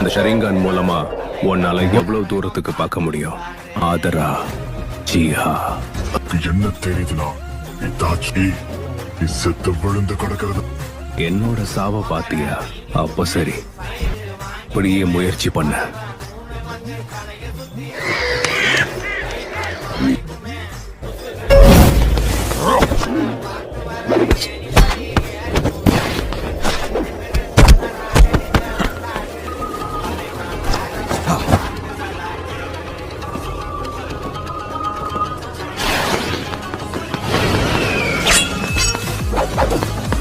இந்த ஷரிங்கான் மூலமா உன்னால எவ்வளவு தூரத்துக்கு பார்க்க முடியும்? ஆதரா ஜிஹா என்ன தெரியுதுனா இத்தாச்சி செத்து விழுந்து கிடக்கிறது. என்னோட சாவ பாத்தியா? அப்ப சரி, இப்படியே முயற்சி பண்ண.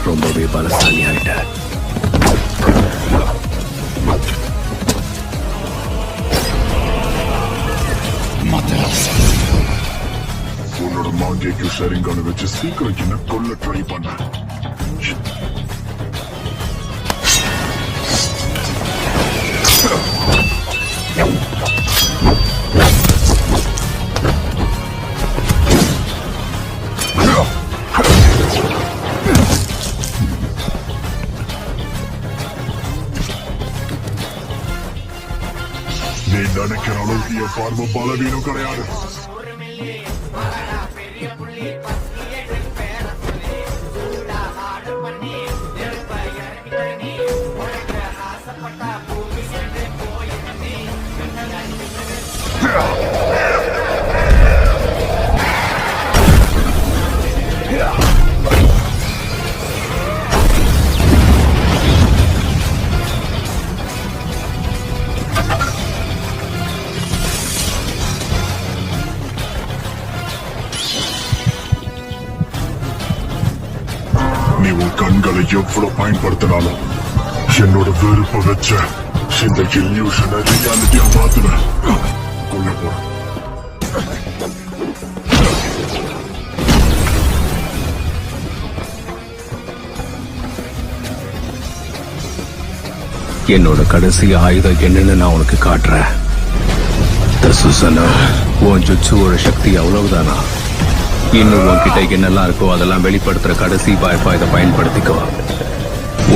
ரொம்பவே பலசாலி ஆயிட்ட. உன்னோட மாங்கேக்கு ஷரிங்கான வச்சு சீக்கிரம் என்ன கொல்ல ட்ரை பண்ண. நீ நினைக்கிற அளவுக்கு என் பார்வை பலவீனம் கிடையாது. நீ உன் கண்களை எவ்வளவு பயன்படுத்தினாலும் என்னோட வெறுப்ப வச்ச இந்த இல்யூஷனை ரியாலிட்டியா மாத்துவேன். கொல்ல போறேன். என்னோட கடைசி ஆயுதம் என்னன்னு நான் உனக்கு காட்டுறேன். உன் ஜுட்சுவோட சக்தி அவ்வளவுதானா? இன்னும் உன்கிட்ட என்னெல்லாம் இருக்கோ அதெல்லாம் வெளிப்படுத்துற கடைசி வாய்ப்பா இதை பயன்படுத்திக்கோ.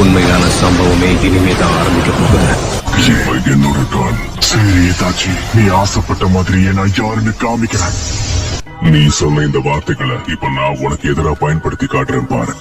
உண்மையான சம்பவமே இனிமே தான் ஆரம்பிக்க போகுது. என்னோட கான் சரி தாச்சி, நீ ஆசைப்பட்ட மாதிரியே நான் யாருன்னு காமிக்கிறேன். நீ சொன்ன இந்த வார்த்தைகளை இப்ப நான் உனக்கு எதிராக பயன்படுத்தி காட்டுறேன் பாரு.